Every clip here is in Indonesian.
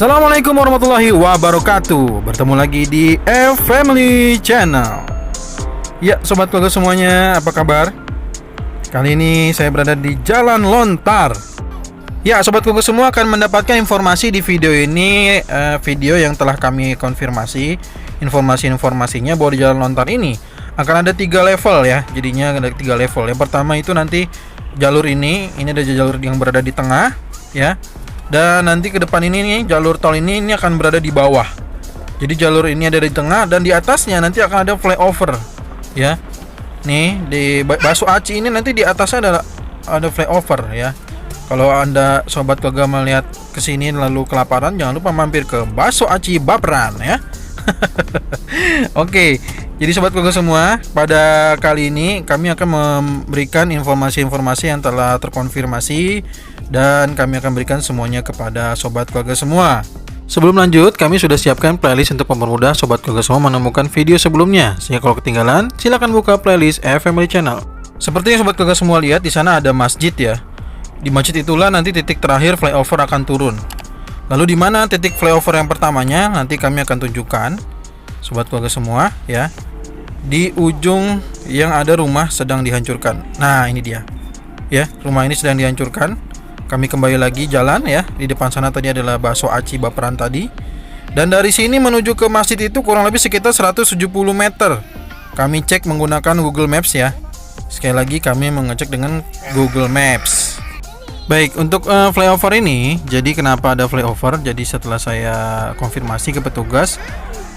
Assalamualaikum warahmatullahi wabarakatuh. Bertemu lagi di Family Channel. Ya, sobat keluarga semuanya, apa kabar? Kali ini saya berada di Jalan Lontar. Ya, sobat keluarga semua akan mendapatkan informasi di video ini, video yang telah kami konfirmasi. Informasinya bahwa di Jalan Lontar ini akan ada 3 level ya. Jadinya ada 3 level. Yang pertama itu nanti jalur ini ada jalur yang berada di tengah ya. Dan nanti ke depan ini nih, jalur tol ini akan berada di bawah. Jadi jalur ini ada di tengah dan di atasnya nanti akan ada flyover ya. Nih di Baso Aci ini nanti di atasnya ada flyover ya. Kalau Anda sobat keluarga melihat ke sini lalu kelaparan, jangan lupa mampir ke Baso Aci Baperan ya. Oke. Jadi sobat keluarga semua, pada kali ini kami akan memberikan informasi-informasi yang telah terkonfirmasi dan kami akan berikan semuanya kepada sobat keluarga semua. Sebelum lanjut, kami sudah siapkan playlist untuk mempermudah sobat keluarga semua menemukan video sebelumnya. Sehingga kalau ketinggalan, silakan buka playlist Family Channel. Seperti yang sobat keluarga semua lihat, di sana ada masjid ya. Di masjid itulah nanti titik terakhir flyover akan turun. Lalu di mana titik flyover yang pertamanya nanti kami akan tunjukkan sobat keluarga semua ya. Di ujung yang ada rumah sedang dihancurkan. Nah, ini dia. Ya, rumah ini sedang dihancurkan. Kami kembali lagi jalan ya. Di depan sana tadi adalah Baso Aci Baperan tadi. Dan dari sini menuju ke masjid itu kurang lebih sekitar 170 meter. Kami cek menggunakan Google Maps ya. Sekali lagi kami mengecek dengan Google Maps. Baik, untuk flyover ini, jadi kenapa ada flyover? Jadi setelah saya konfirmasi ke petugas,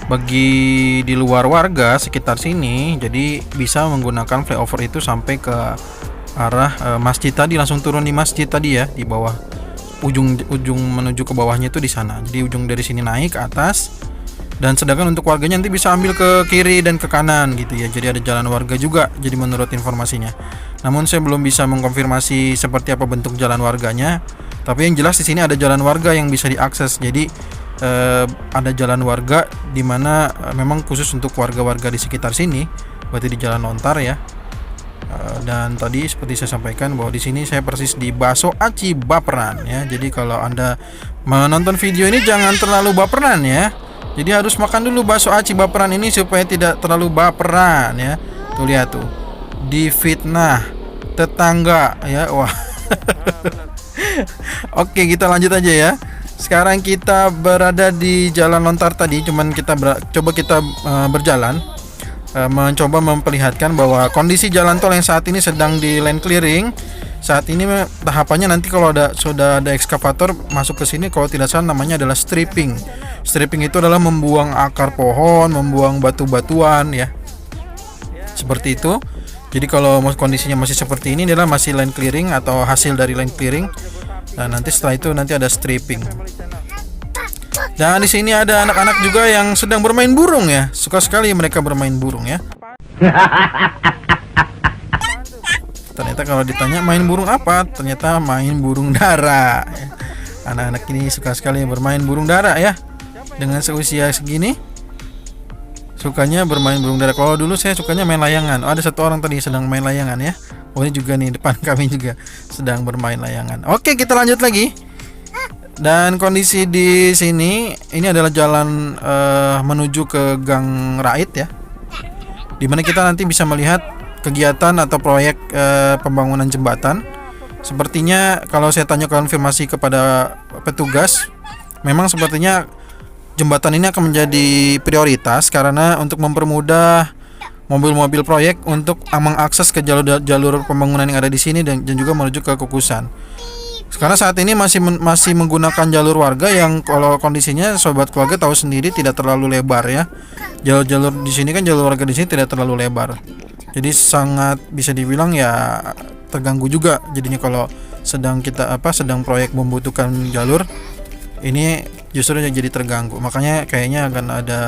bagi di luar warga sekitar sini, jadi bisa menggunakan flyover itu sampai ke arah masjid tadi, langsung turun di masjid tadi ya, di bawah ujung menuju ke bawahnya itu di sana. Jadi ujung dari sini naik ke atas, dan sedangkan untuk warganya nanti bisa ambil ke kiri dan ke kanan gitu ya. Jadi ada jalan warga juga. Jadi menurut informasinya. Namun saya belum bisa mengkonfirmasi seperti apa bentuk jalan warganya. Tapi yang jelas di sini ada jalan warga yang bisa diakses. Jadi ada jalan warga di mana memang khusus untuk warga-warga di sekitar sini, berarti di Jalan Lontar ya. Dan tadi seperti saya sampaikan bahwa di sini saya persis di Baso Aci Baperan ya. Jadi kalau Anda menonton video ini jangan terlalu baperan ya. Jadi harus makan dulu Baso Aci Baperan ini supaya tidak terlalu baperan ya. Tuh lihat tuh, difitnah tetangga ya. Wah. Oke, kita lanjut aja ya. Sekarang kita berada di Jalan Lontar tadi, cuman kita berjalan, mencoba memperlihatkan bahwa kondisi jalan tol yang saat ini sedang di land clearing. Saat ini tahapannya nanti kalau sudah ada ekskavator masuk ke sini, kalau tidak salah namanya adalah stripping. Stripping itu adalah membuang akar pohon, membuang batu-batuan ya. Seperti itu. Jadi kalau kondisinya masih seperti ini adalah masih land clearing atau hasil dari land clearing. Nah, nanti setelah itu nanti ada stripping. Dan di sini ada anak-anak juga yang sedang bermain burung ya. Suka sekali mereka bermain burung ya. Ternyata kalau ditanya main burung apa, ternyata main burung dara. Anak-anak ini suka sekali bermain burung dara ya. Dengan seusia segini, sukanya bermain burung dara. Kalau dulu saya sukanya main layangan. Oh, ada satu orang tadi sedang main layangan ya. Oh, ini juga nih depan kami juga sedang bermain layangan. Oke, kita lanjut lagi. Dan kondisi di sini ini adalah jalan menuju ke Gang Rait ya. Dimana kita nanti bisa melihat kegiatan atau proyek pembangunan jembatan. Sepertinya kalau saya tanya konfirmasi kepada petugas, memang sepertinya jembatan ini akan menjadi prioritas karena untuk mempermudah mobil-mobil proyek untuk mengakses ke jalur pembangunan yang ada di sini dan juga menuju ke Kukusan. Karena saat ini masih menggunakan jalur warga yang kalau kondisinya sobat keluarga tahu sendiri tidak terlalu lebar ya. Jalur di sini kan jalur warga di sini tidak terlalu lebar. Jadi sangat bisa dibilang ya terganggu juga. Jadinya kalau sedang proyek membutuhkan jalur ini justru jadi terganggu. Makanya kayaknya akan ada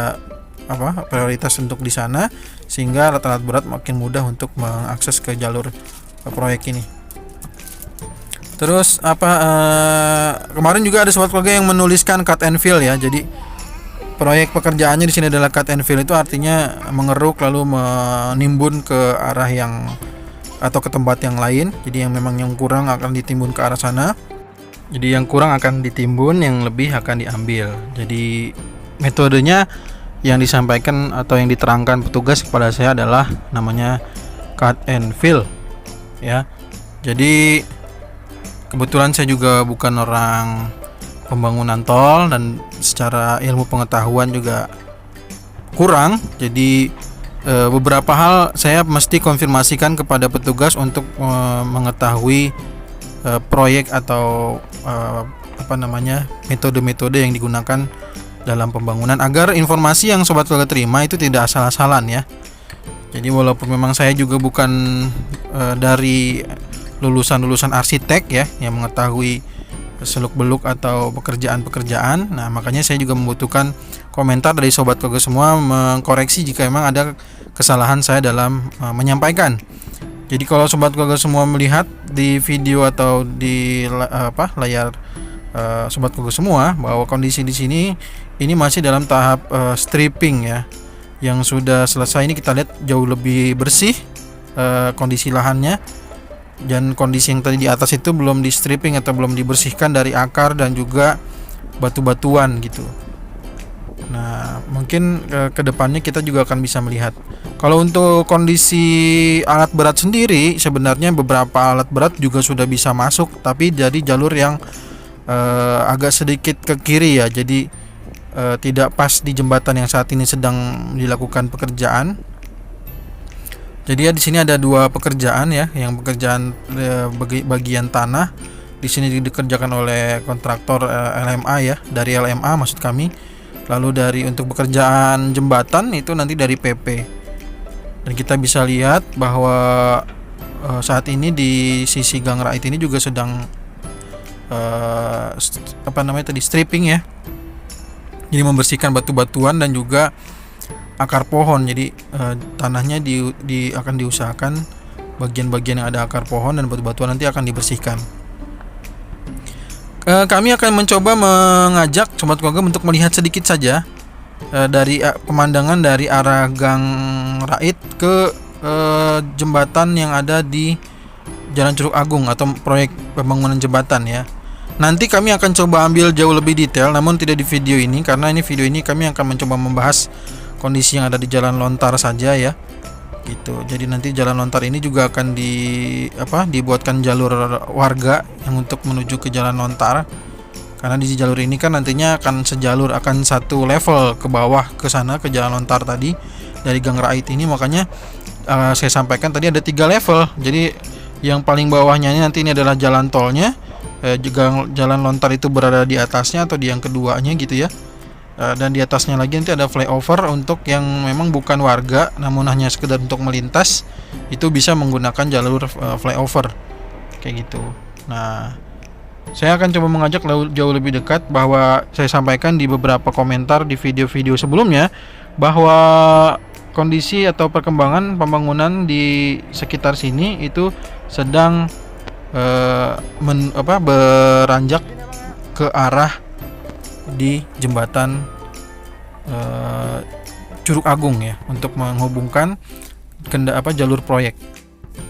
prioritas untuk di sana sehingga alat-alat berat makin mudah untuk mengakses ke jalur proyek ini. Terus kemarin juga ada sobat keluarga yang menuliskan cut and fill ya. Jadi proyek pekerjaannya di sini adalah cut and fill, itu artinya mengeruk lalu menimbun ke arah yang atau ke tempat yang lain. Jadi yang memang yang kurang akan ditimbun ke arah sana. Jadi yang kurang akan ditimbun, yang lebih akan diambil. Jadi metodenya yang disampaikan atau yang diterangkan petugas kepada saya adalah namanya cut and fill ya. Jadi kebetulan saya juga bukan orang pembangunan tol dan secara ilmu pengetahuan juga kurang. Jadi beberapa hal saya mesti konfirmasikan kepada petugas untuk mengetahui proyek atau metode-metode yang digunakan dalam pembangunan agar informasi yang sobat keluarga terima itu tidak asal-asalan ya. Jadi walaupun memang saya juga bukan dari lulusan arsitek ya yang mengetahui seluk-beluk atau pekerjaan-pekerjaan. Nah, makanya saya juga membutuhkan komentar dari sobat keluarga semua mengkoreksi jika memang ada kesalahan saya dalam menyampaikan. Jadi kalau sobat keluarga semua melihat di video atau di layar sobat keluarga semua bahwa kondisi di sini ini masih dalam tahap stripping ya. Yang sudah selesai ini kita lihat jauh lebih bersih kondisi lahannya. Dan kondisi yang tadi di atas itu belum di stripping atau belum dibersihkan dari akar dan juga batu-batuan gitu. Nah, mungkin ke depannya kita juga akan bisa melihat. Kalau untuk kondisi alat berat sendiri, sebenarnya beberapa alat berat juga sudah bisa masuk, tapi dari jalur yang agak sedikit ke kiri ya. Jadi tidak pas di jembatan yang saat ini sedang dilakukan pekerjaan. Jadi ya di sini ada dua pekerjaan ya, yang pekerjaan bagian tanah di sini dikerjakan oleh kontraktor LMA ya, dari LMA maksud kami. Lalu dari untuk pekerjaan jembatan itu nanti dari PP. Dan kita bisa lihat bahwa saat ini di sisi Gang Rait ini juga sedang stripping ya. Jadi membersihkan batu-batuan dan juga akar pohon. Jadi tanahnya akan diusahakan bagian-bagian yang ada akar pohon dan batu-batuan nanti akan dibersihkan. Kami akan mencoba mengajak sobat keluarga untuk melihat sedikit saja dari pemandangan dari arah Gang Rait ke jembatan yang ada di Jalan Curug Agung atau proyek pembangunan jembatan ya. Nanti kami akan coba ambil jauh lebih detail, namun tidak di video ini karena video ini kami akan mencoba membahas kondisi yang ada di jalan lontar saja ya. Gitu. Jadi nanti jalan lontar ini juga akan dibuatkan jalur warga yang untuk menuju ke jalan lontar. Karena di jalur ini kan nantinya akan sejalur, akan satu level ke bawah ke sana ke jalan lontar tadi dari Gang Rait ini. Makanya saya sampaikan tadi ada 3 level. Jadi yang paling bawahnya ini nanti ini adalah jalan tolnya. Jalan lontar itu berada di atasnya atau di yang keduanya gitu ya. Dan di atasnya lagi nanti ada flyover untuk yang memang bukan warga namun hanya sekedar untuk melintas, itu bisa menggunakan jalur flyover kayak gitu. Nah, saya akan coba mengajak jauh lebih dekat bahwa saya sampaikan di beberapa komentar di video-video sebelumnya bahwa kondisi atau perkembangan pembangunan di sekitar sini itu sedang beranjak ke arah di jembatan Curug Agung ya, untuk menghubungkan jalur proyek.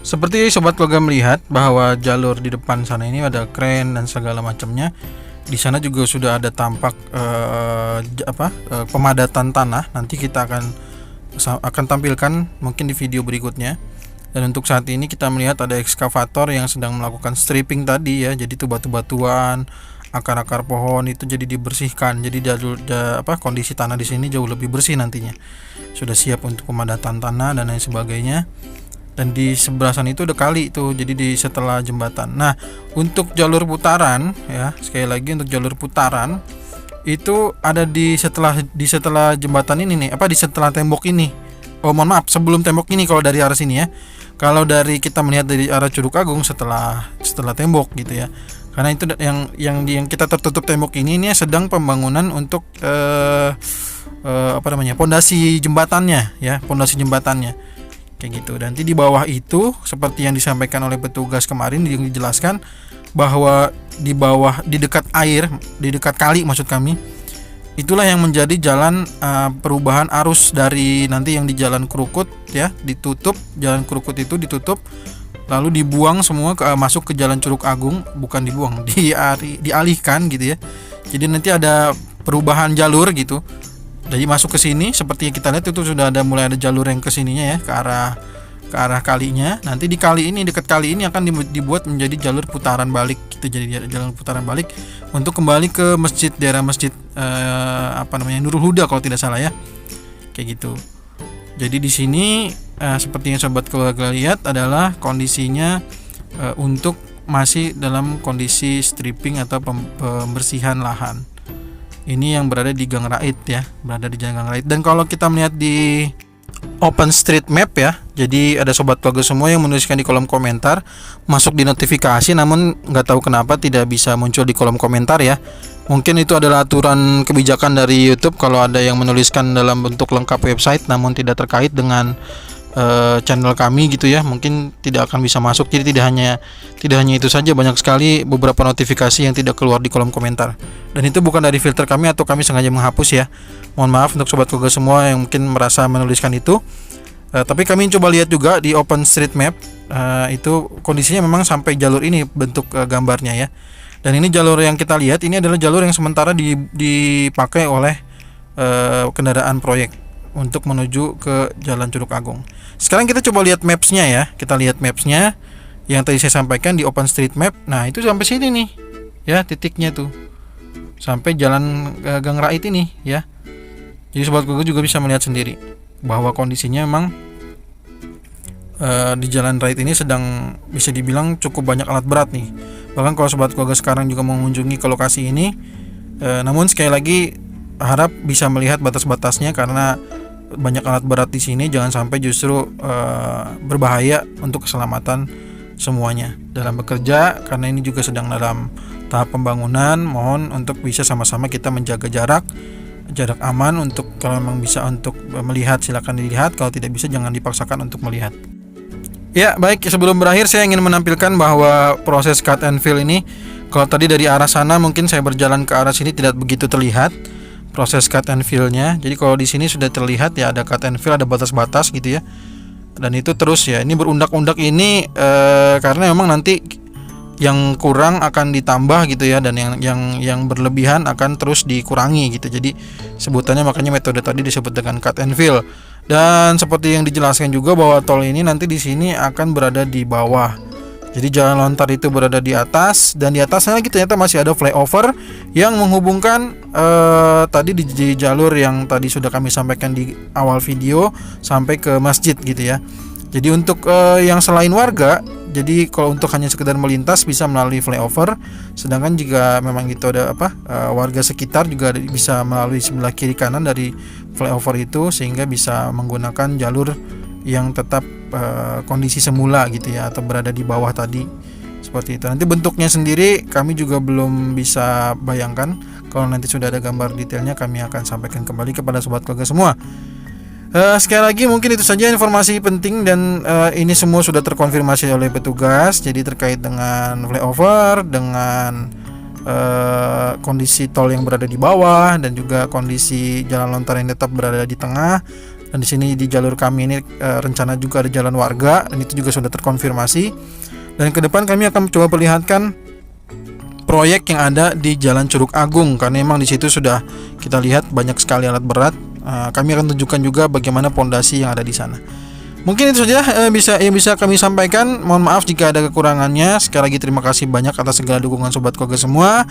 Seperti sobat keluarga melihat bahwa jalur di depan sana ini ada kren dan segala macamnya. Di sana juga sudah ada tampak pemadatan tanah. Nanti kita akan tampilkan mungkin di video berikutnya. Dan untuk saat ini kita melihat ada ekskavator yang sedang melakukan stripping tadi ya. Jadi itu batu-batuan, akar-akar pohon itu jadi dibersihkan. Jadi kondisi tanah di sini jauh lebih bersih nantinya. Sudah siap untuk pemadatan tanah dan lain sebagainya. Dan di sebelah sana itu ada kali itu, jadi di setelah jembatan. Nah, untuk jalur putaran ya, sekali lagi untuk jalur putaran itu ada di setelah jembatan ini nih, di setelah tembok ini. Oh, mohon maaf, sebelum tembok ini kalau dari arah sini ya. Kalau dari kita melihat dari arah Curug Agung setelah tembok gitu ya. Karena itu yang kita tertutup tembok ini sedang pembangunan untuk pondasi jembatannya ya, pondasi jembatannya. Kayak gitu. Dan nanti di bawah itu seperti yang disampaikan oleh petugas kemarin yang dijelaskan bahwa di dekat kali maksud kami, itulah yang menjadi jalan perubahan arus dari nanti yang di Jalan Krukut ya, ditutup, Jalan Krukut itu ditutup lalu dibuang semua masuk ke Jalan Curug Agung, bukan dibuang, dialihkan gitu ya. Jadi nanti ada perubahan jalur gitu. Jadi masuk ke sini seperti yang kita lihat itu sudah mulai ada jalur yang ke sininya ya, ke arah kalinya. Nanti di kali ini, dekat kali ini akan dibuat menjadi jalur putaran balik gitu. Jadi jalur putaran balik untuk kembali ke masjid, daerah masjid Nurul Huda kalau tidak salah ya. Kayak gitu. Jadi di sini seperti yang sobat keluarga lihat adalah kondisinya untuk masih dalam kondisi stripping atau pembersihan lahan. Ini yang berada di Gang Rait ya, berada di Jalan Gang Rait. Dan kalau kita melihat di OpenStreetMap ya, jadi ada sobat keluarga semua yang menuliskan di kolom komentar, masuk di notifikasi, namun nggak tahu kenapa tidak bisa muncul di kolom komentar ya. Mungkin itu adalah aturan kebijakan dari YouTube kalau ada yang menuliskan dalam bentuk lengkap website namun tidak terkait dengan channel kami gitu ya, mungkin tidak akan bisa masuk. Jadi tidak hanya itu saja, banyak sekali beberapa notifikasi yang tidak keluar di kolom komentar. Dan itu bukan dari filter kami atau kami sengaja menghapus ya. Mohon maaf untuk sobat keluarga semua yang mungkin merasa menuliskan itu. Tapi kami coba lihat juga di OpenStreetMap, itu kondisinya memang sampai jalur ini bentuk gambarnya ya. Dan ini jalur yang kita lihat ini adalah jalur yang sementara dipakai oleh kendaraan proyek untuk menuju ke Jalan Curug Agung. Sekarang kita coba lihat mapsnya ya. Kita lihat mapsnya yang tadi saya sampaikan di OpenStreetMap. Nah itu sampai sini nih ya, titiknya tuh sampai Jalan Gang Rait ini ya. Jadi sobat Google juga bisa melihat sendiri bahwa kondisinya memang di Jalan Rait ini sedang bisa dibilang cukup banyak alat berat nih. Bahkan kalau sobat keluarga sekarang juga mengunjungi ke lokasi ini, namun sekali lagi harap bisa melihat batas-batasnya karena banyak alat berat di sini, jangan sampai justru berbahaya untuk keselamatan semuanya dalam bekerja, karena ini juga sedang dalam tahap pembangunan. Mohon untuk bisa sama-sama kita menjaga jarak aman. Untuk kalau memang bisa untuk melihat silakan dilihat, kalau tidak bisa jangan dipaksakan untuk melihat. Ya baik, sebelum berakhir saya ingin menampilkan bahwa proses cut and fill ini, kalau tadi dari arah sana mungkin saya berjalan ke arah sini tidak begitu terlihat proses cut and fill-nya. Jadi kalau di sini sudah terlihat ya, ada cut and fill, ada batas-batas gitu ya. Dan itu terus ya, ini berundak-undak ini karena memang nanti yang kurang akan ditambah gitu ya, dan yang berlebihan akan terus dikurangi gitu. Jadi sebutannya makanya metode tadi disebut dengan cut and fill. Dan seperti yang dijelaskan juga bahwa tol ini nanti di sini akan berada di bawah. Jadi jalan lontar itu berada di atas, dan di atasnya lagi ternyata masih ada flyover yang menghubungkan tadi di jalur yang tadi sudah kami sampaikan di awal video sampai ke masjid gitu ya. Jadi untuk yang selain warga, jadi kalau untuk hanya sekedar melintas bisa melalui flyover, sedangkan jika memang itu ada warga sekitar juga bisa melalui sebelah kiri kanan dari flyover itu, sehingga bisa menggunakan jalur yang tetap kondisi semula gitu ya, atau berada di bawah tadi seperti itu. Nanti bentuknya sendiri kami juga belum bisa bayangkan. Kalau nanti sudah ada gambar detailnya kami akan sampaikan kembali kepada sobat keluarga semua. Sekali lagi mungkin itu saja informasi penting, dan ini semua sudah terkonfirmasi oleh petugas. Jadi terkait dengan flyover, dengan kondisi tol yang berada di bawah, dan juga kondisi jalan lontar yang tetap berada di tengah. Dan di sini di jalur kami ini rencana juga ada jalan warga, dan itu juga sudah terkonfirmasi. Dan ke depan kami akan coba perlihatkan proyek yang ada di Jalan Curug Agung, karena memang di situ sudah kita lihat banyak sekali alat berat. Kami akan tunjukkan juga bagaimana pondasi yang ada di sana. Mungkin itu saja yang bisa kami sampaikan. Mohon maaf jika ada kekurangannya. Sekali lagi terima kasih banyak atas segala dukungan sobat keluarga semua.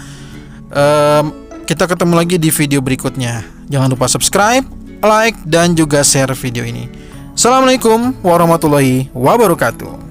Kita ketemu lagi di video berikutnya. Jangan lupa subscribe, like, dan juga share video ini. Assalamualaikum warahmatullahi wabarakatuh.